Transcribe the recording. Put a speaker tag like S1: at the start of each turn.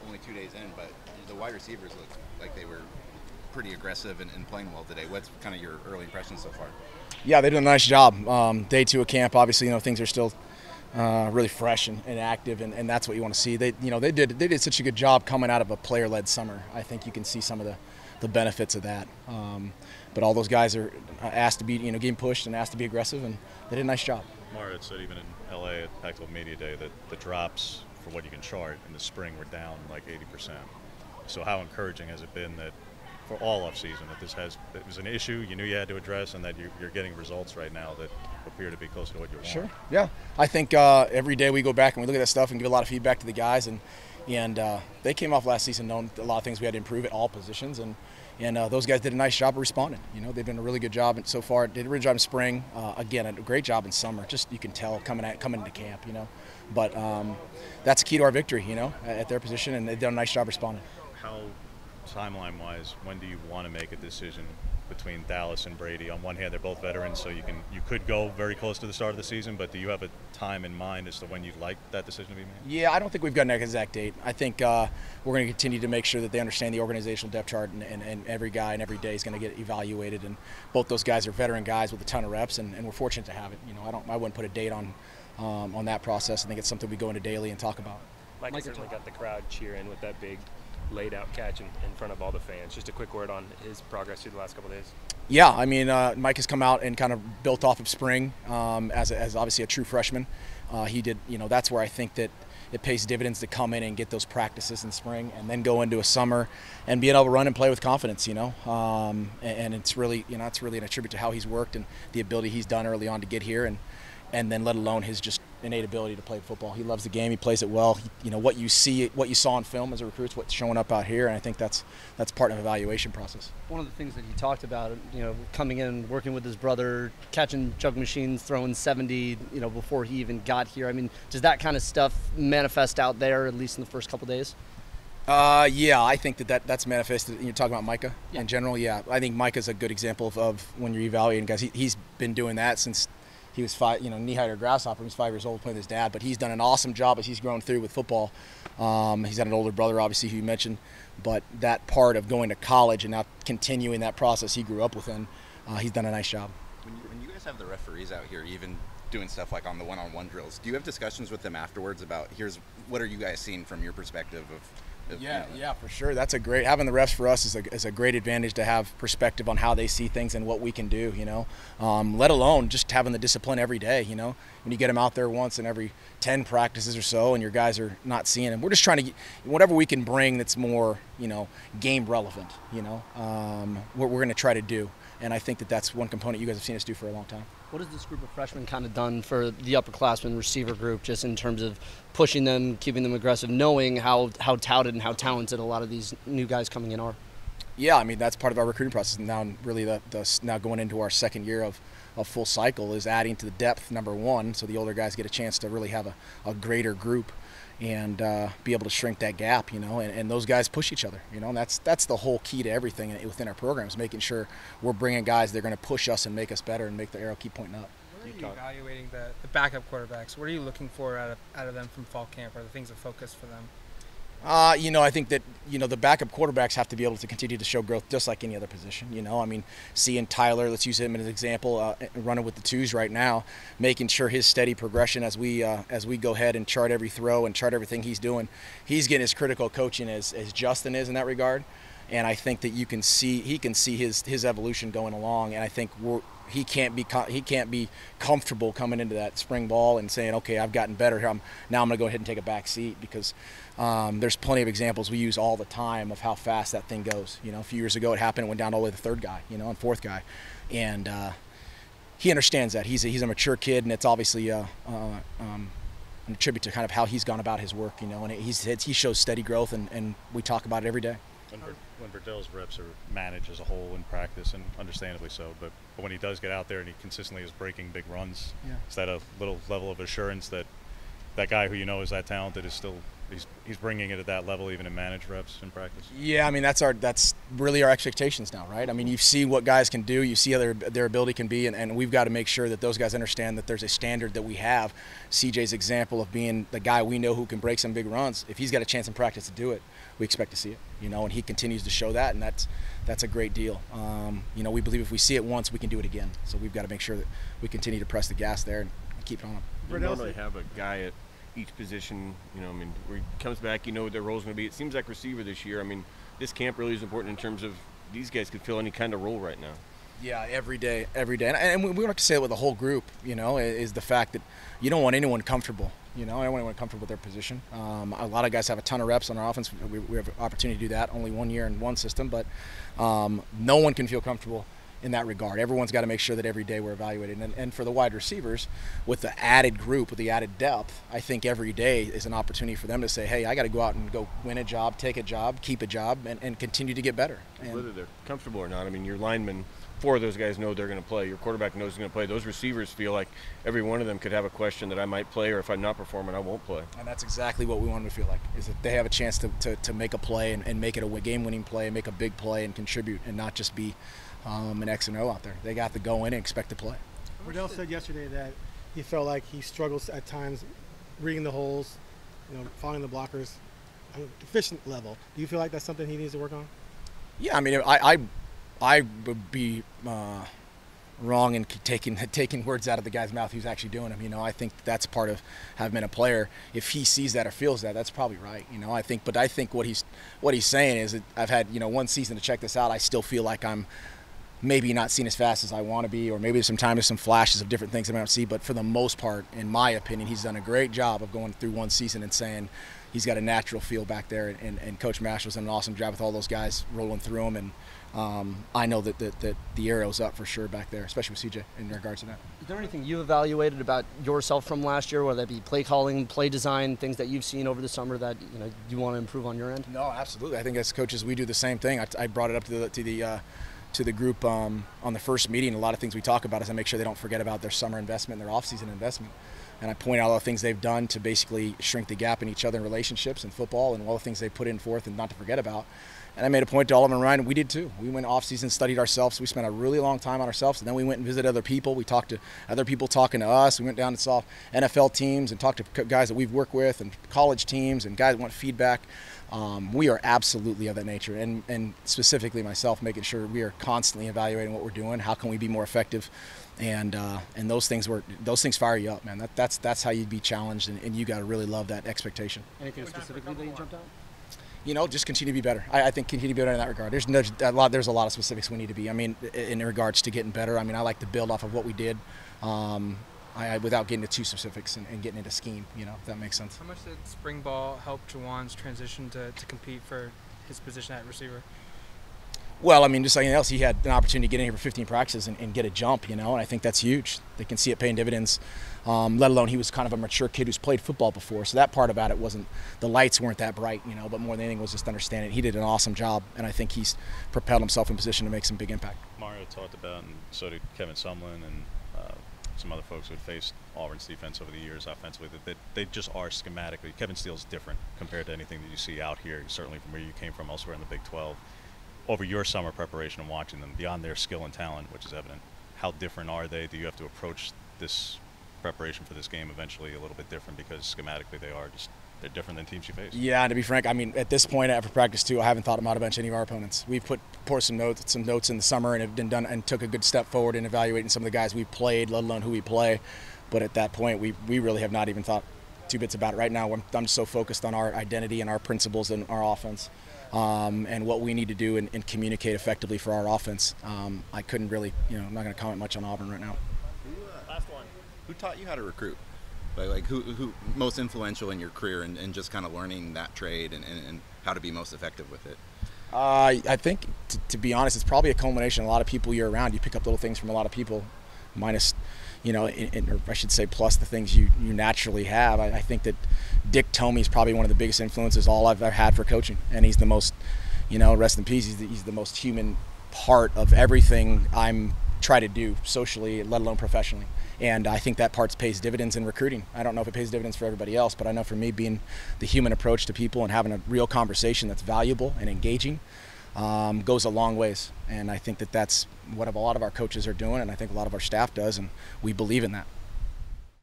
S1: only 2 days in, but the wide receivers looked like they were pretty aggressive and playing well today. What's kind of your early impressions so far?
S2: Yeah, they did a nice job. Day two of camp, obviously, things are still really fresh and active, and that's what you want to see. They did such a good job coming out of a player-led summer. I think you can see some of the benefits of that. But all those guys are asked to be, getting pushed and asked to be aggressive, and they did a nice job.
S3: Mario said even in LA at Pac-12 Media Day that the drops for what you can chart in the spring were down like 80%. So how encouraging has it been that for all off season that it was an issue you knew you had to address, and that you're getting results right now that appear to be closer to what you want?
S2: Sure. Yeah. I think every day we go back and we look at that stuff and give a lot of feedback to the guys, and they came off last season knowing a lot of things we had to improve at all positions, and those guys did a nice job of responding. They've done a really good job so far. Did a really good job in spring. Again, a great job in summer. Just you can tell coming into camp. But that's key to our victory. At their position, and they've done a nice job responding.
S3: How timeline-wise, when do you want to make a decision between Dallas and Brady? On one hand, they're both veterans, so you could go very close to the start of the season, but do you have a time in mind as to when you'd like that decision to be made?
S2: Yeah, I don't think we've got an exact date. I think we're going to continue to make sure that they understand the organizational depth chart, and every guy and every day is going to get evaluated, and both those guys are veteran guys with a ton of reps, and we're fortunate to have it. I wouldn't put a date on that process. I think it's something we go into daily and talk about.
S4: Mike certainly got the crowd cheering with that big laid out catch in front of all the fans. Just a quick word on his progress through the last couple of days.
S2: Yeah, I mean, Mike has come out and kind of built off of spring as obviously a true freshman. He did, that's where I think that it pays dividends to come in and get those practices in spring and then go into a summer and being able to run and play with confidence, and it's really, it's really an attribute to how he's worked and the ability he's done early on to get here, and then let alone his just innate ability to play football. He loves the game. He plays it well. What you saw on film as a recruit, what's showing up out here, and I think that's part of the evaluation process.
S5: One of the things that he talked about, coming in, working with his brother, catching jug machines, throwing 70, before he even got here. I mean, does that kind of stuff manifest out there, at least in the first couple of days?
S2: Yeah, I think that's manifested. You're talking about Micah in general. Yeah, I think Micah's a good example of when you're evaluating guys. He's been doing that since he was knee-high or grasshopper. He was 5 years old playing with his dad, but he's done an awesome job as he's grown through with football. He's got an older brother, obviously, who you mentioned, but that part of going to college and now continuing that process he grew up within, he's done a nice job.
S1: When you guys have the referees out here, even doing stuff like on the one-on-one drills, do you have discussions with them afterwards about what are you guys seeing from your perspective of?
S2: Yeah, for sure. That's having the refs for us is a great advantage to have perspective on how they see things and what we can do, let alone just having the discipline every day, when you get them out there once in every 10 practices or so and your guys are not seeing them. We're just trying to get whatever we can bring that's more, game relevant, what we're going to try to do. And I think that's one component you guys have seen us do for a long time.
S5: What has this group of freshmen kind of done for the upperclassmen receiver group, just in terms of pushing them, keeping them aggressive, knowing how touted and how talented a lot of these new guys coming in are?
S2: Yeah, I mean, that's part of our recruiting process. Now, really, now going into our second year of full cycle is adding to the depth, number one, so the older guys get a chance to really have a greater group and be able to shrink that gap, and those guys push each other, and that's the whole key to everything within our programs, making sure we're bringing guys that are going to push us and make us better and make the arrow keep pointing up.
S6: What are you evaluating the backup quarterbacks? What are you looking for out of them from fall camp? Are the things of focus for them?
S2: I think that, the backup quarterbacks have to be able to continue to show growth just like any other position. I mean, seeing Tyler, let's use him as an example, running with the twos right now, making sure his steady progression as we go ahead and chart every throw and chart everything he's doing. He's getting as critical coaching as Justin is in that regard. And I think that he can see his evolution going along. And I think he can't be comfortable coming into that spring ball and saying, okay, I've gotten better here. Now I'm going to go ahead and take a back seat, because there's plenty of examples we use all the time of how fast that thing goes. A few years ago it happened, it went down all the way to the third guy, and fourth guy. And he understands that. He's a mature kid, and it's obviously a tribute to kind of how he's gone about his work, and he shows steady growth, and we talk about it every day.
S3: When Verdell's reps are managed as a whole in practice, and understandably so, but when he does get out there and he consistently is breaking big runs, is that a little level of assurance that that guy who is that talented is still he's bringing it at that level, even in managed reps in practice.
S2: Yeah, I mean that's really our expectations now, right? I mean, you see what guys can do, you see how their ability can be, and we've got to make sure that those guys understand that there's a standard that we have. CJ's example of being the guy we know who can break some big runs. If he's got a chance in practice to do it, we expect to see it, and he continues to show that, and that's a great deal. We believe if we see it once, we can do it again. So we've got to make sure that we continue to press the gas there and keep it on him.
S7: You normally have a guy at each position, where he comes back, what their role's going to be. It seems like receiver this year. I mean, this camp really is important in terms of these guys could fill any kind of role right now.
S2: Yeah, every day. And we want to say it with the whole group, is the fact that you don't want anyone comfortable. I don't want anyone comfortable with their position. A lot of guys have a ton of reps on our offense. We have an opportunity to do that, only 1 year in one system, but no one can feel comfortable in that regard. Everyone's got to make sure that every day we're evaluated. And for the wide receivers, with the added group, with the added depth, I think every day is an opportunity for them to say, hey, I got to go out and go win a job, take a job, keep a job, and continue to get better. And
S7: whether they're comfortable or not, I mean, your linemen, 4 of those guys know they're going to play. Your quarterback knows he's going to play. Those receivers feel like every one of them could have a question that I might play, or if I'm not performing, I won't play.
S2: And that's exactly what we want them to feel like, is that they have a chance to make a play and make it a game-winning play, and make a big play and contribute, and not just be an X and O out there. They got to go in and expect to play.
S8: Riddell said yesterday that he felt like he struggles at times reading the holes, following the blockers on an efficient level. Do you feel like that's something he needs to work on?
S2: Yeah, I mean, I would be wrong in taking words out of the guy's mouth who's actually doing them. I think that's part of having been a player. If he sees that or feels that, that's probably right. I think what he's saying is that I've had one season to check this out. I still feel like I'm maybe not seen as fast as I want to be, or maybe sometimes there's some flashes of different things I don't see. But for the most part, in my opinion, he's done a great job of going through one season and saying he's got a natural feel back there. And Coach Marshall's done an awesome job with all those guys rolling through them. And I know that the arrow's up for sure back there, especially with CJ in regards to that.
S5: Is there anything you evaluated about yourself from last year, whether that be play calling, play design, things that you've seen over the summer that you want to improve on your end?
S2: No, absolutely. I think as coaches we do the same thing. I brought it up to the group on the first meeting. A lot of things we talk about is I make sure they don't forget about their summer investment, their off-season investment. And I point out all the things they've done to basically shrink the gap in each other in relationships and football, and all the things they put in forth and not to forget about. And I made a point to all of them, and Ryan, we did too. We went off-season, studied ourselves. We spent a really long time on ourselves, and then we went and visited other people. We talked to other people talking to us. We went down and saw NFL teams and talked to guys that we've worked with and college teams and guys that want feedback. We are absolutely of that nature, and specifically myself, making sure we are constantly evaluating what we're doing. How can we be more effective? And those things fire you up, man. That's how you'd be challenged, and you got to really love that expectation.
S5: Anything specifically that you jumped out?
S2: Just continue to be better. I think continue to be better in that regard. There's a lot of specifics we need to be. I mean, in regards to getting better. I mean, I like to build off of what we did, without getting into too specifics and getting into scheme. If that makes sense.
S6: How much did spring ball help Juwan's transition to compete for his position at receiver?
S2: Well, I mean, just like anything else, he had an opportunity to get in here for 15 practices and get a jump, and I think that's huge. They can see it paying dividends, let alone he was kind of a mature kid who's played football before. So that part about it the lights weren't that bright, but more than anything was just understanding. He did an awesome job, and I think he's propelled himself in position to make some big impact.
S3: Mario talked about, and so did Kevin Sumlin and some other folks who had faced Auburn's defense over the years offensively, that they just are schematically. Kevin Steele's different compared to anything that you see out here, certainly from where you came from elsewhere in the Big 12. Over your summer preparation and watching them, beyond their skill and talent, which is evident, how different are they? Do you have to approach this preparation for this game eventually a little bit different because schematically they're different than teams you face?
S2: Yeah, and to be frank, I mean, at this point after practice too, I haven't thought about to bench any of our opponents. We've poured some notes in the summer and have been done and took a good step forward in evaluating some of the guys we've played, let alone who we play. But at that point, we really have not even thought two bits about it. Right now, I'm just so focused on our identity and our principles and our offense. And what we need to do and communicate effectively for our offense. I couldn't really, I'm not going to comment much on Auburn right now.
S1: Last one. Who taught you how to recruit? Like who most influential in your career and just kind of learning that trade and how to be most effective with it?
S2: I think, to be honest, it's probably a culmination. A lot of people you're around, you pick up little things from a lot of people, minus, or I should say plus the things you naturally have. I think that Dick Tomey is probably one of the biggest influences all I've ever had for coaching, and he's the most, rest in peace, he's the most human part of everything I'm try to do socially, let alone professionally. And I think that part pays dividends in recruiting. I don't know if it pays dividends for everybody else, but I know for me, being the human approach to people and having a real conversation that's valuable and engaging goes a long ways. And I think that that's what a lot of our coaches are doing, and I think a lot of our staff does, and we believe in that.